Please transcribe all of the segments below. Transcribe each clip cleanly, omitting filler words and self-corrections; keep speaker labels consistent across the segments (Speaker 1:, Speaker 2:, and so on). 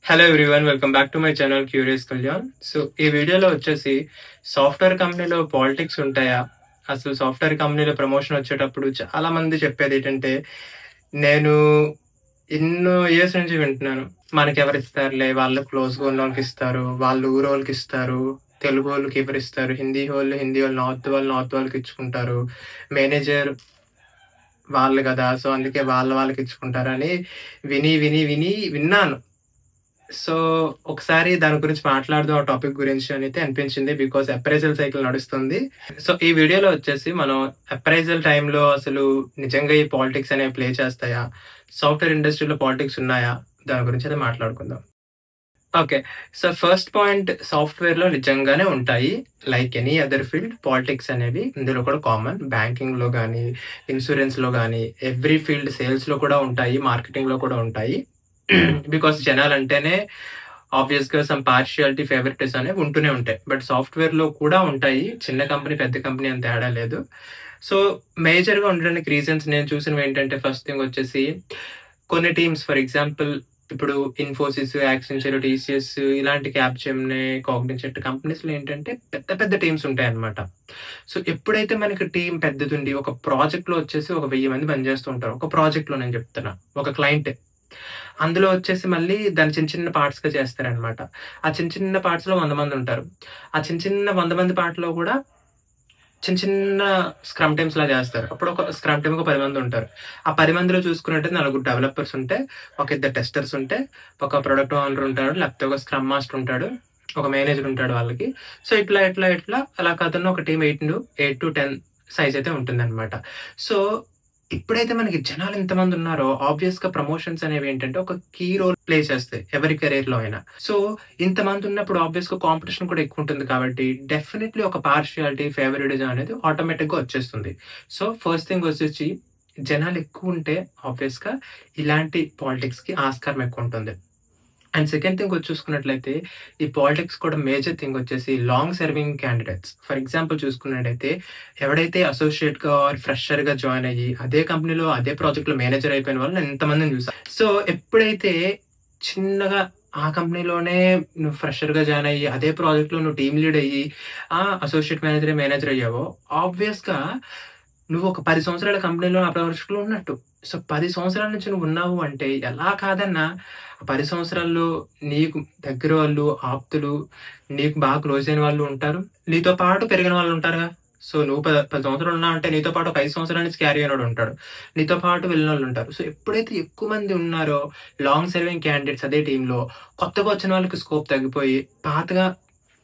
Speaker 1: Hello everyone, welcome back to my channel curious Kalyan. So ఈ వీడియోలో వచ్చేసి సాఫ్ట్వేర్ కంపెనీలో పాలిటిక్స్ ఉంటాయా, అసలు సాఫ్ట్వేర్ కంపెనీలో ప్రమోషన్ వచ్చేటప్పుడు చాలా మంది చెప్పేది ఏంటంటే, నేను ఎన్నో ఇయర్స్ నుంచి వింటున్నాను, మనకి ఎవరు ఇస్తారులే, వాళ్ళు క్లోజ్గా ఉన్న వాళ్ళకి ఇస్తారు, వాళ్ళు ఊరు వాళ్ళకి ఇస్తారు, తెలుగు వాళ్ళకి ఎవరు ఇస్తారు, హిందీ వాళ్ళు నార్త్ వాళ్ళకి ఇచ్చుకుంటారు, మేనేజర్ వాళ్ళు కదా, సో అందుకే వాళ్ళకి ఇచ్చుకుంటారని విన్నాను. సో ఒకసారి దాని గురించి మాట్లాడదాం, ఆ టాపిక్ గురించి అయితే అనిపించింది. బికాస్ అప్రైజల్ సైకిల్ నడుస్తుంది. సో ఈ వీడియోలో వచ్చేసి మనం అప్రైజల్ టైంలో అసలు నిజంగా ఈ పాలిటిక్స్ అనేవి ప్లే చేస్తాయా, సాఫ్ట్వేర్ ఇండస్ట్రీలో పాలిటిక్స్ ఉన్నాయా, దాని గురించి అయితే మాట్లాడుకుందాం. Okay, so first point, software లో నిజంగానే ఉంటాయి. Like any other field, politics అనేవి ఇందులో కూడా కామన్. బ్యాంకింగ్ లో కానీ, ఇన్సూరెన్స్ లో కానీ, ఎవ్రీ ఫీల్డ్, సేల్స్ లో కూడా ఉంటాయి, మార్కెటింగ్ లో కూడా ఉంటాయి. బికాస్ జనాలు అంటేనే ఆబ్వియస్ గా సమ్ పార్షియాలిటీ, ఫేవరెటిస్ అనేవి ఉంటూనే ఉంటాయి. బట్ సాఫ్ట్వేర్ లో కూడా ఉంటాయి, చిన్న కంపెనీ పెద్ద కంపెనీ అంత తేడా లేదు. సో మేజర్ గా ఉండడానికి రీజన్స్ నేను చూసినవి ఏంటంటే, ఫస్ట్ థింగ్ వచ్చేసి కొన్ని టీమ్స్, ఫర్ ఎగ్జాంపుల్ ఇప్పుడు ఇన్ఫోసిస్, యాక్సెంచర్, టీసీఎస్ ఇలాంటి క్యాప్జెమినీ, కాగ్నిజెంట్ కంపెనీస్ లో ఏంటంటే పెద్ద పెద్ద టీమ్స్ ఉంటాయి అనమాట. సో ఎప్పుడైతే మనకి టీం పెద్దది, ఒక ప్రాజెక్ట్ లో వచ్చేసి 1000 మంది పనిచేస్తూ ఉంటారు. ఒక ప్రాజెక్ట్ లో నేను చెప్తున్నా, ఒక క్లయింట్, అందులో వచ్చేసి మళ్ళీ దాన్ని చిన్న చిన్న పార్ట్స్ గా చేస్తారనమాట. ఆ చిన్న చిన్న పార్ట్స్ లో 100 మంది ఉంటారు. ఆ చిన్న 100 మంది పార్ట్ లో కూడా చిన్న స్క్రమ్ టీమ్స్ లా చేస్తారు. అప్పుడు ఒక స్క్రమ్ టీమ్ 10 మంది ఉంటారు. ఆ 10 మందిలో చూసుకున్నట్టు 4 డెవలపర్స్ ఉంటే, ఒక 2 టెస్టర్స్ ఉంటే, ఒక ప్రొడక్ట్ ఓనర్ ఉంటాడు, లేకపోతే ఒక స్క్రమ్ మాస్టర్ ఉంటాడు, ఒక మేనేజర్ ఉంటాడు వాళ్ళకి. సో ఇట్లా అలా కాకుండా ఒక టీమ్ 8 to 10 సైజ్ అయితే ఉంటుంది అనమాట. సో ఎప్పుడైతే మనకి జనాలు ఇంతమంది ఉన్నారో, ఆబ్వియస్ గా ప్రమోషన్స్ అనేవి ఏంటంటే ఒక కీ రోల్ ప్లే చేస్తాయి ఎవరి కెరీర్ లో అయినా. సో ఇంతమంది ఉన్నప్పుడు ఆబ్వియస్ గా కాంపిటీషన్ కూడా ఎక్కువ ఉంటుంది కాబట్టి డెఫినెట్లీ ఒక పార్షియాలిటీ, ఫేవరెటిజం అనేది ఆటోమేటిక్ గా వచ్చేస్తుంది. సో ఫస్ట్ థింగ్ వచ్చేసి, జనాలు ఎక్కువ ఉంటే ఆబ్వియస్ గా ఇలాంటి పాలిటిక్స్ కి ఆస్కారం ఎక్కువ ఉంటుంది. అండ్ సెకండ్ థింగ్ చూసుకున్నట్లయితే, ఈ పాలిటిక్స్ కూడా మేజర్ థింగ్ వచ్చేసి long serving candidates. For example చూసుకున్నట్టయితే, ఎవడైతే అసోసియేట్ గా ఆర్ ఫ్రెషర్ గా జాయిన్ అయ్యి అదే కంపెనీలో అదే ప్రాజెక్ట్ లో మేనేజర్ అయిపోయిన వాళ్ళు నేను ఎంతమందిని చూసాను. సో ఎప్పుడైతే చిన్నగా ఆ కంపెనీలోనే నువ్వు ఫ్రెషర్ గా జాయిన్ అయ్యి అదే ప్రాజెక్ట్ లో నువ్వు టీమ్ లీడ్ అయ్యి అసోసియేట్ మేనేజర్ అయ్యావో, ఆబ్వియస్ గా నువ్వు ఒక 10 సంవత్సరాల కంపెనీలో ఆ ప్రాజెక్ట్ లో ఉన్నట్టు. సో 10 సంవత్సరాల నుంచి నువ్వు ఉన్నావు అంటే ఎలా కాదన్నా, 10 సంవత్సరాల్లో నీకు దగ్గర వాళ్ళు, ఆప్తులు, నీకు బాగా క్లోజ్ అయిన వాళ్ళు ఉంటారు, నీతో పాటు పెరిగిన వాళ్ళు ఉంటారుగా. సో నువ్వు 10 సంవత్సరాలు ఉన్నావు అంటే నీతో పాటు ఒక 5 సంవత్సరాల నుంచి క్యారీ అయినోడు ఉంటాడు, నీతో పాటు వెళ్ళిన వాళ్ళు ఉంటారు. సో ఎప్పుడైతే ఎక్కువ మంది ఉన్నారో లాంగ్ సర్వింగ్ క్యాండిడేట్స్ అదే టీంలో, కొత్తగా వచ్చిన వాళ్ళకి స్కోప్ తగ్గిపోయి, పాతగా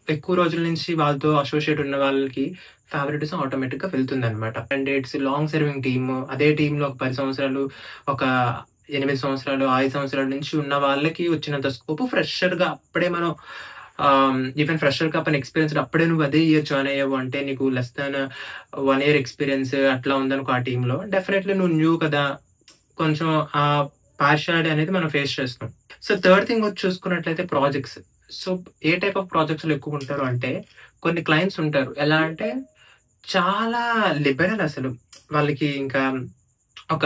Speaker 1: ఎక్కువ రోజుల నుంచి వాళ్ళతో అసోసియేట్ ఉన్న వాళ్ళకి ఫేవరెటిజం ఆటోమేటిక్ గా వెళ్తుంది అనమాట. క్యాండిడేట్స్ లాంగ్ సర్వింగ్ టీమ్, అదే టీంలో ఒక 10 సంవత్సరాలు, ఒక 8 సంవత్సరాలు, 5 సంవత్సరాల నుంచి ఉన్న వాళ్ళకి వచ్చినంత స్కోప్ ఫ్రెషర్ గా అప్పుడే మనం ఈవెన్ ఫ్రెషర్ గా పని ఎక్స్పీరియన్స్ అప్పుడే నువ్వు అదే ఇయర్ జాయిన్ అయ్యావు అంటే, నీకు లెస్ దాన్ 1 year ఎక్స్పీరియన్స్ అట్లా ఉందనుకో ఆ టీంలో, డెఫినెట్లీ నువ్వు న్యూ కదా, కొంచెం ఆ పార్షియాలిటీ అనేది మనం ఫేస్ చేస్తాం. సో థర్డ్ థింగ్ వచ్చి చూసుకున్నట్లయితే projects. So A type of projects లో ఎక్కువ ఉంటారు అంటే, కొన్ని క్లయింట్స్ ఉంటారు ఎలా అంటే చాలా లిబరల్, అసలు వాళ్ళకి ఇంకా ఒక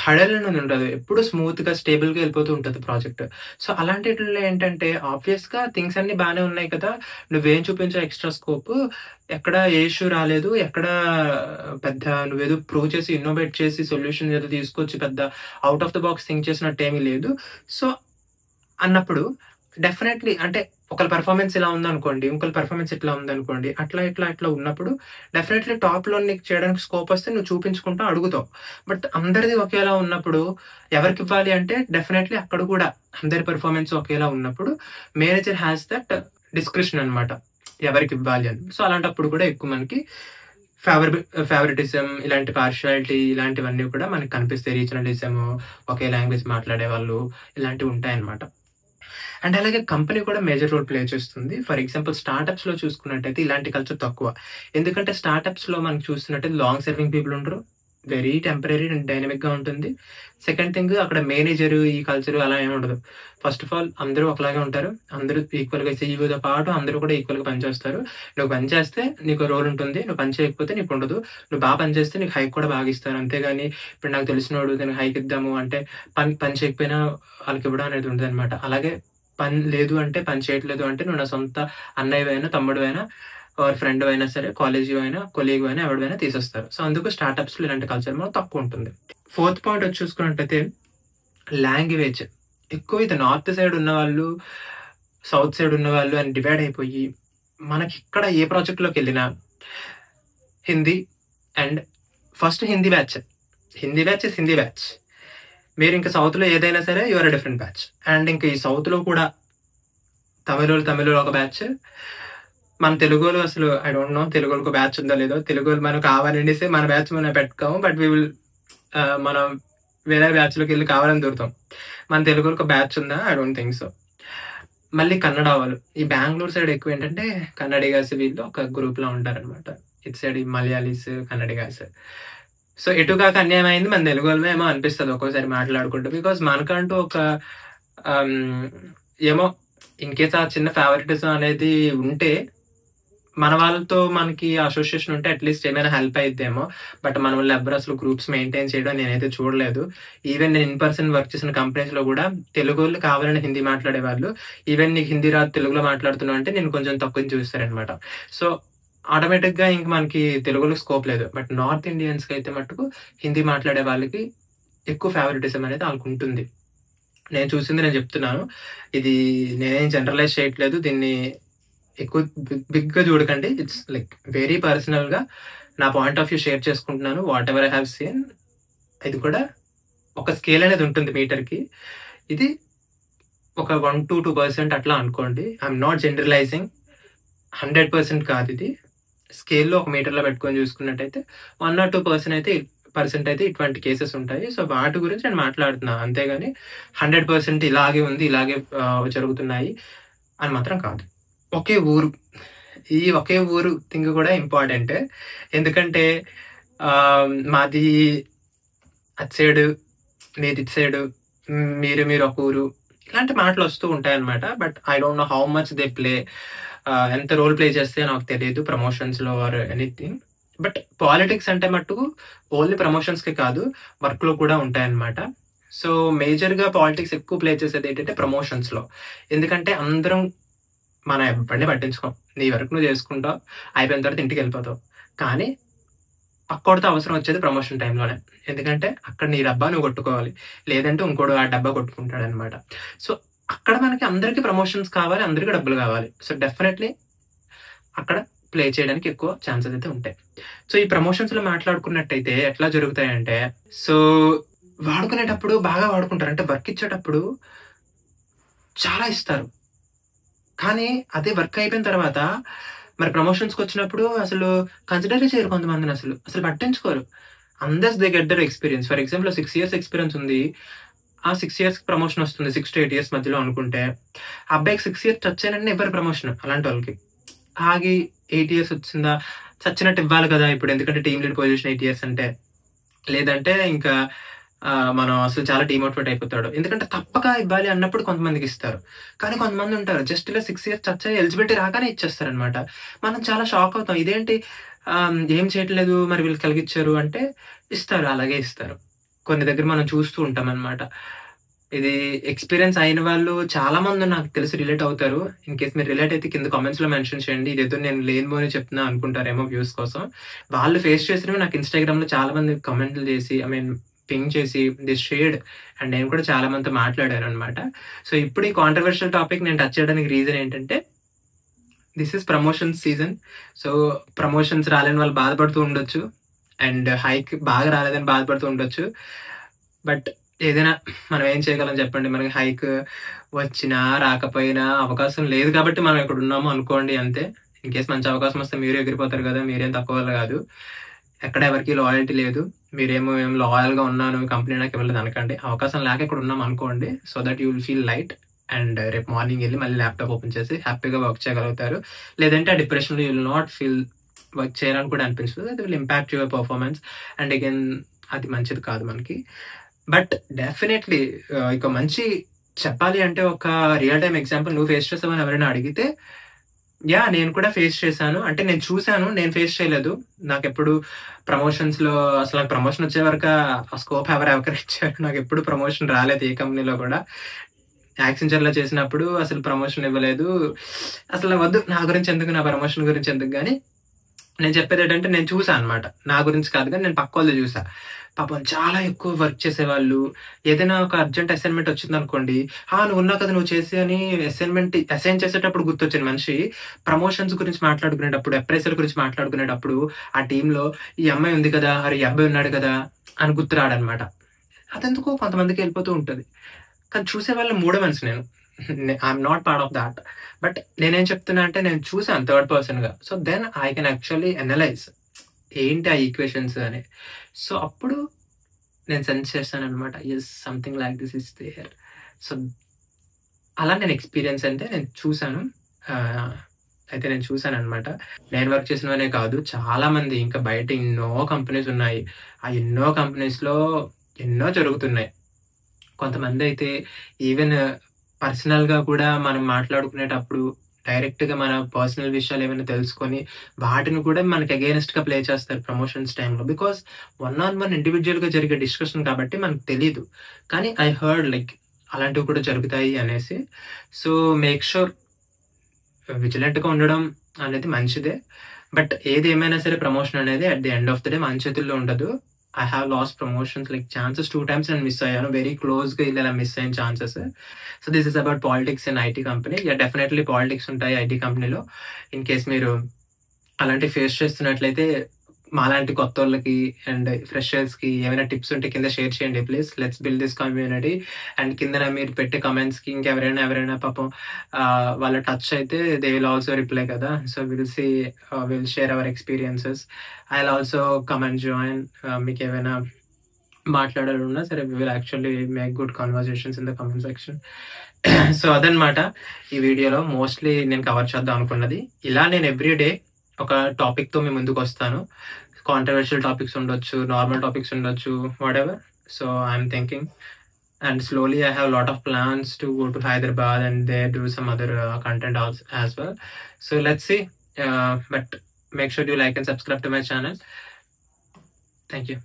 Speaker 1: హడల్ అనేది ఉండదు, ఎప్పుడు స్మూత్ గా స్టేబుల్ గా వెళ్ళిపోతూ ఉంటుంది ప్రాజెక్ట్. సో అలాంటిలో ఏంటంటే ఆబ్వియస్ గా థింగ్స్ అన్ని బాగానే ఉన్నాయి కదా, నువ్వేం చూపించావు ఎక్స్ట్రా స్కోప్, ఎక్కడ ఏ ఇష్యూ రాలేదు, ఎక్కడ పెద్ద నువ్వేదో ప్రూవ్ చేసి ఇన్నోవేట్ చేసి సొల్యూషన్ ఏదో తీసుకొచ్చి పెద్ద out of the box think చేసినట్టు ఏమీ లేదు. సో అన్నప్పుడు డెఫినెట్లీ అంటే ఒకళ్ళ పెర్ఫార్మెన్స్ ఇలా ఉందనుకోండి, ఇంకొకళ్ళ పెర్ఫార్మెన్స్ ఇట్లా ఉందనుకోండి, అట్లా ఉన్నప్పుడు డెఫినెట్లీ టాప్ లో నీకు చేయడానికి స్కోప్ వస్తే నువ్వు చూపించుకుంటూ అడుగుతావు. బట్ అందరిది ఒకేలా ఉన్నప్పుడు ఎవరికి ఇవ్వాలి అంటే, డెఫినెట్లీ అక్కడ కూడా అందరి పెర్ఫార్మెన్స్ ఒకేలా ఉన్నప్పుడు మేనేజర్ హ్యాస్ దట్ డిస్క్రిప్షన్ అనమాట, ఎవరికి ఇవ్వాలి అని. సో అలాంటప్పుడు కూడా ఎక్కువ మనకి ఫేవరెటిజం, ఇలాంటి పార్షియాలిటీ, ఇలాంటివన్నీ కూడా మనకి కనిపిస్తాయి. రీజనలిజం, ఒకే లాంగ్వేజ్ మాట్లాడే వాళ్ళు, ఇలాంటివి ఉంటాయన్నమాట. అండ్ అలాగే కంపెనీ కూడా మేజర్ రోల్ ప్లే చేస్తుంది. ఫర్ ఎగ్జాంపుల్ స్టార్టప్స్ లో చూసుకున్నట్టయితే ఇలాంటి కల్చర్ తక్కువ. ఎందుకంటే స్టార్టప్స్ లో మనం చూస్తున్నట్టయితే లాంగ్ సర్వింగ్ పీపుల్ ఉండరు, వెరీ టెంపరరీ అండ్ డైనమిక్గా ఉంటుంది. సెకండ్ థింగ్ అక్కడ మేనేజరు ఈ కల్చరు అలా ఏమి ఉండదు. ఫస్ట్ ఆఫ్ ఆల్ అందరూ ఒకలాగే ఉంటారు. అందరూ ఈక్వల్గా సీఈఓతో పాటు అందరూ కూడా ఈక్వల్గా పనిచేస్తారు. నువ్వు పని చేస్తే నీకు రోల్ ఉంటుంది, నువ్వు పని చేయకపోతే నీకు ఉండదు. నువ్వు బాగా పని చేస్తే నీకు హైక్ కూడా బాగా ఇస్తారు. అంతేగాని ఇప్పుడు నాకు తెలిసినోడు దానికి హైక్ ఇద్దాము అంటే పని చేయకపోయినా వాళ్ళకి ఇవ్వడం అనేది ఉంటుంది అనమాట. అలాగే పని లేదు అంటే పని చేయట్లేదు అంటే నువ్వు నా సొంత అన్నయ్యవైనా తమ్ముడువైనా ఆర్ ఫ్రెండ్ అయినా సరే కాలేజీ అయినా కొలీగ్ అయినా ఎవరివైనా తీసేస్తారు. సో అందుకు స్టార్ట్అప్స్లో ఇలాంటి కల్చర్ మనకు తక్కువ ఉంటుంది. ఫోర్త్ పాయింట్ వచ్చి చూసుకున్నట్టయితే లాంగ్వేజ్. ఎక్కువ ఇది నార్త్ సైడ్ ఉన్న వాళ్ళు సౌత్ సైడ్ ఉన్న వాళ్ళు అని డివైడ్ అయిపోయి మనకి ఇక్కడ ఏ ప్రాజెక్ట్లోకి వెళ్ళినా Hindi and first Hindi batch is Hindi batch. మీరు ఇంకా సౌత్లో ఏదైనా సరే యువర్ డిఫరెంట్ బ్యాచ్. అండ్ ఇంకా ఈ సౌత్లో కూడా తమిళ ఒక బ్యాచ్, మన తెలుగులో అసలు ఐ డోంట్ నో తెలుగులో ఒక బ్యాచ్ ఉందో లేదో. తెలుగులో మనం కావాలనేసి మన బ్యాచ్ మనం పెట్టుకోము, బట్ వీ విల్ మనం వేరే బ్యాచ్లోకి వెళ్ళి కావాలని దూరుతాం. మన తెలుగులో ఒక బ్యాచ్ ఉందా? I don't think so. మళ్ళీ కన్నడ వాళ్ళు ఈ బెంగళూరు సైడ్ ఎక్కువ ఏంటంటే కన్నడిగాస్ వీళ్ళు ఒక గ్రూప్లో ఉంటారనమాట. ఇటు సైడ్ ఈ మలయాళీస్ కన్నడిగాస్. సో ఎటు కాక అన్యాయం అయింది మన తెలుగు వాళ్ళమే ఏమో అనిపిస్తుంది ఒక్కోసారి మాట్లాడుకుంటూ. బికాస్ మనకంటూ ఒక ఏమో ఇన్ కేస్ ఆ చిన్న ఫేవరెటిజం అనేది ఉంటే మన వాళ్ళతో మనకి అసోసియేషన్ ఉంటే అట్లీస్ట్ ఏమైనా హెల్ప్ అయిద్దేమో. బట్ మన వాళ్ళు ఎవరు అసలు గ్రూప్స్ మెయింటైన్ చేయడం నేనైతే చూడలేదు. ఈవెన్ నేను ఇన్ పర్సన్ వర్క్ చేసిన కంపెనీస్లో కూడా తెలుగు వాళ్ళు కావాలని హిందీ మాట్లాడే వాళ్ళు, ఈవెన్ నీకు హిందీ రాదు తెలుగులో మాట్లాడుతున్నావు అంటే నేను కొంచెం తక్కువ చూస్తారనమాట. సో ఆటోమేటిక్గా ఇంక మనకి తెలుగులో స్కోప్ లేదు. బట్ నార్త్ ఇండియన్స్కి అయితే మట్టుకు హిందీ మాట్లాడే వాళ్ళకి ఎక్కువ ఫేవరెటిజం అనేది వాళ్ళకు ఉంటుంది. నేను చూసింది నేను చెప్తున్నాను, ఇది నేనేం జనరలైజ్ చేయట్లేదు. దీన్ని ఎక్కువ బిగ్గా చూడకండి. ఇట్స్ లైక్ వెరీ పర్సనల్గా నా పాయింట్ ఆఫ్ వ్యూ షేర్ చేసుకుంటున్నాను. What ever I have seen. ఇది కూడా ఒక స్కేల్ అనేది ఉంటుంది మీటర్కి. ఇది ఒక 1 to 2% అట్లా అనుకోండి. ఐఎమ్ నాట్ జనరలైజింగ్, 100% కాదు. ఇది స్కేల్లో ఒక మీటర్లో పెట్టుకొని చూసుకున్నట్టయితే 1 or 2% అయితే ఇటువంటి కేసెస్ ఉంటాయి. సో వాటి గురించి నేను మాట్లాడుతున్నా, అంతేగాని 100% ఇలాగే ఉంది, ఇలాగే జరుగుతున్నాయి అని మాత్రం కాదు. ఒకే ఊరు థింగ్ కూడా ఇంపార్టెంట్. ఎందుకంటే మాది అటు సైడు, మీది ఇటు సైడు, మీరు ఒక ఊరు, ఇలాంటి మాటలు వస్తూ ఉంటాయన్నమాట. But I don't know how much they play, ఎంత రోల్ ప్లే చేస్తే నాకు తెలియదు ప్రమోషన్స్లో ఆర్ ఎనీథింగ్. బట్ పాలిటిక్స్ అంటే మట్టుకు ఓన్లీ ప్రమోషన్స్కి కాదు, వర్క్లో కూడా ఉంటాయన్నమాట. సో మేజర్గా పాలిటిక్స్ ఎక్కువ ప్లే చేసేది ఏంటంటే ప్రమోషన్స్లో. ఎందుకంటే అందరం మనం ఎవరిని పట్టించుకోం, నీ వరకు నువ్వు చేసుకుంటావు, అయిపోయిన తర్వాత ఇంటికి వెళ్ళిపోతావు. కానీ పక్కోడితో అవసరం వచ్చేది ప్రమోషన్ టైంలోనే. ఎందుకంటే అక్కడ నీ డబ్బా నువ్వు కొట్టుకోవాలి, లేదంటే ఇంకోడు ఆ డబ్బా కొట్టుకుంటాడు అనమాట. సో అక్కడ మనకి అందరికీ ప్రమోషన్స్ కావాలి, అందరికీ డబ్బులు కావాలి. సో డెఫినెట్లీ అక్కడ ప్లే చేయడానికి ఎక్కువ ఛాన్సెస్ అయితే ఉంటాయి. సో ఈ ప్రమోషన్స్లో మాట్లాడుకున్నట్టయితే ఎట్లా జరుగుతాయంటే, సో వాడుకునేటప్పుడు బాగా వాడుకుంటారు. అంటే వర్క్ ఇచ్చేటప్పుడు చాలా ఇస్తారు, కానీ అదే వర్క్ అయిపోయిన తర్వాత మరి ప్రమోషన్స్కి వచ్చినప్పుడు అసలు కన్సిడర్ చేయరు కొంతమందిని, అసలు పట్టించుకోరు. And thus they get their experience. For example 6 years experience ఉంది, ఆ 6 years ప్రమోషన్ వస్తుంది 6 to 8 years మధ్యలో అనుకుంటే, అబ్బాయికి 6 years టచ్ అయినంటే ఎవరు ప్రమోషన్, అలాంటి వాళ్ళకి. ఆగి 8 years వచ్చిందా, చచ్చినట్టు ఇవ్వాలి కదా ఇప్పుడు, ఎందుకంటే టీమ్ లీడ్ పొజిషన్ 8 years అంటే. లేదంటే ఇంకా మనం అసలు చాలా డిమోటివేట్ అయిపోతాడు. ఎందుకంటే తప్పక ఇవ్వాలి అన్నప్పుడు కొంతమందికి ఇస్తారు, కానీ కొంతమంది ఉంటారు జస్ట్ ఇలా 6 years టచ్ అయ్యి ఎలిజిబిలిటీ రాగానే ఇచ్చేస్తారనమాట. మనం చాలా షాక్ అవుతాం, ఇదేంటి ఏం చేయట్లేదు మరి వీళ్ళు కలిగిచ్చారు అంటే ఇస్తారు, అలాగే ఇస్తారు. కొన్ని దగ్గర మనం చూస్తూ ఉంటాం అనమాట. ఇది ఎక్స్పీరియన్స్ అయిన వాళ్ళు చాలా మంది నాకు తెలిసి రిలేట్ అవుతారు. ఇన్ కేస్ మీరు రిలేట్ అయితే కింద కామెంట్స్లో మెన్షన్ చేయండి. ఇదేదో నేను లేనిపోని చెప్తున్నా అనుకుంటారేమో వ్యూస్ కోసం. వాళ్ళు ఫేస్ చేసినవి నాకు ఇన్స్టాగ్రామ్లో చాలా మంది కమెంట్లు చేసి, ఐ మీన్ పింగ్ చేసి దిస్ షేడ్, అండ్ నేను కూడా చాలా మందితో మాట్లాడాను అనమాట. సో ఇప్పుడు ఈ కాంట్రవర్షియల్ టాపిక్ నేను టచ్ చేయడానికి రీజన్ ఏంటంటే, this is promotion season. So promotions రాలేని వాళ్ళు బాధపడుతూ ఉండొచ్చు, అండ్ హైక్ బాగా రాలేదని బాధపడుతూ ఉండొచ్చు. బట్ ఏదైనా మనం ఏం చేయగలం చెప్పండి, మనకి హైక్ వచ్చినా రాకపోయినా అవకాశం లేదు కాబట్టి మనం ఇక్కడ ఉన్నాము అనుకోండి, అంతే. ఇన్ కేస్ మంచి అవకాశం వస్తే మీరు ఎగిరిపోతారు కదా, మీరేం తక్కువ వాళ్ళు కాదు. ఎక్కడ ఎవరికి లాయల్టీ లేదు, మీరేమో ఏం లాయల్గా ఉన్నాను కంపెనీ నాకు ఇవ్వలేదు అనకండి. అవకాశం లేక ఇక్కడ ఉన్నాం అనుకోండి, so that you will feel light, and రేపు మార్నింగ్ వెళ్ళి మళ్ళీ ల్యాప్టాప్ ఓపెన్ చేసి హ్యాపీగా వర్క్ చేయగలుగుతారు. లేదంటే ఆ డిప్రెషన్లో you will not feel work చేయాలని కూడా అనిపించదు. That will impact your performance. And again అది మంచిది కాదు మనకి. బట్ డెఫినెట్లీ ఇక మంచి చెప్పాలి అంటే ఒక రియల్ టైమ్ ఎగ్జాంపుల్ నువ్వు ఫేస్ చేసావని ఎవరైనా అడిగితే నేను కూడా ఫేస్ చేశాను. అంటే నేను చూసాను. నేను ఫేస్ చేయలేదు. నాకెప్పుడు ప్రమోషన్స్‌లో అసలు నాకు ప్రమోషన్ వచ్చే వరకా ఆ స్కోప్ ఎవరిచ్చారు. నాకెప్పుడు ప్రమోషన్ రాలేదు ఏ కంపెనీలో కూడా. యాక్సెంచర్‌లో చేసినప్పుడు అసలు ప్రమోషన్ ఇవ్వలేదు. అసలు వద్దు నా గురించి ఎందుకు, నా ప్రమోషన్ గురించి ఎందుకు గాని, నేను చెప్పేదేంటంటే నేను చూసా అనమాట. నా గురించి కాదు గానీ నేను పక్కోళ్ళది చూసా. పాపం చాలా ఎక్కువ వర్క్ చేసేవాళ్ళు. ఏదైనా ఒక అర్జెంట్ అసైన్‌మెంట్ వచ్చిందనుకోండి, నువ్వున్నావు కదా! నువ్వు చేసేయి అని అసైన్ చేసేటప్పుడు గుర్తొచ్చిన మనిషి, ప్రమోషన్స్ గురించి మాట్లాడుకునేటప్పుడు, అప్రైజల్ గురించి మాట్లాడుకునేటప్పుడు, ఆ టీమ్‌లో ఈ అమ్మాయి ఉంది కదా! అరె! ఈ అబ్బాయి ఉన్నాడు కదా! అని గుర్తు రాడనమాట. అదెందుకో కొంతమందికి ఎళ్ళిపోతూ ఉంటది. కానీ చూసేవాళ్ళ మూడో మనిషి నేను. I'm not part of thought. But నేనేం చెప్తున్నా అంటే నేను చూసాను థర్డ్ పర్సన్‌గా. So, then I can actually analyze ఏంటి ఆ ఈక్వేషన్స్ అని. సో, అప్పుడు నేను సెన్స్ చేశాననమాట. Yes something like this is there. So, అలా నేను ఎక్స్‌పీరియన్స్ అంటే నేను చూసాను. అయితే నేను చూసాననమాట. నేను వర్క్ చేసినవనే కాదు చాలా మంది ఇంకా బయట ఎన్నో కంపెనీస్ ఉన్నాయి. ఆ ఎన్నో కంపెనీస్‌లో ఎన్నో జరుగుతున్నాయి. కొంతమందయితే ఈవెన్ పర్సనల్‌గా కూడా మనం మాట్లాడుకునేటప్పుడు డైరెక్ట్‌గా మన పర్సనల్ విషయాలు ఏమైనా తెలుసుకొని, వాటిని కూడా మనకి అగైనెస్ట్‌గా ప్లే చేస్తారు ప్రమోషన్స్ టైమ్‌లో. బికాజ్ వన్ ఆన్ వన్ ఇండివిడ్యుయల్‌గా జరిగే డిస్కషన్ కాబట్టి మనకు తెలీదు. కానీ ఐ హర్డ్ లైక్ అలాంటివి కూడా జరుగుతాయి అనేసి. సో, మేక్ ష్యూర్ విజిలెంట్‌గా ఉండడం అనేది మంచిదే. బట్ ఏదేమైనా సరే ప్రమోషన్ అనేది at the end of the day మన చేతుల్లో ఉండదు. I have lost promotions like chances 2 times నేను మిస్ అయ్యాను. వెరీ క్లోజ్‌గా ఇలా మిస్ అయిన chances. So, this is about politics in IT company. Definitely politics ఉంటాయి ఐటీ కంపెనీలో. ఇన్ కేస్ మీరు అలాంటివి ఫేస్ చేస్తున్నట్లయితే మాలాంటి కొత్తోళ్ళకి అండ్ ఫ్రెషర్స్‌కి ఏమైనా టిప్స్ ఉంటే కింద షేర్ చేయండి please. Let's build this community. And కిందన మీరు పెట్టే కామెంట్స్‌కి ఇంకెవరైనా పాపం వాళ్ళ టచ్ అయితే దే విల్ ఆల్సో రిప్లై కదా! So, will share our experiences. I will also come and join. మీకేమైనా మాట్లాడాలనున్నా సరే we will actually make good conversations in the comment section. So, అదనమాట ఈ వీడియోలో మోస్ట్‌లీ నేను కవర్ చేద్దాం అనుకున్నది. ఇలా నేను ఎవ్రీ డే ఒక టాపిక్‌తో మీ ముందుకొస్తాను. కాంట్రోవర్షియల్ టాపిక్స్ ఉండొచ్చు, నార్మల్ టాపిక్స్ ఉండొచ్చు, whatever. So, I'm thinking and slowly I have a lot of plans to go to Hyderabad and there do some other content also as well. So, let's see. But make sure you like and subscribe to my channel. Thank you.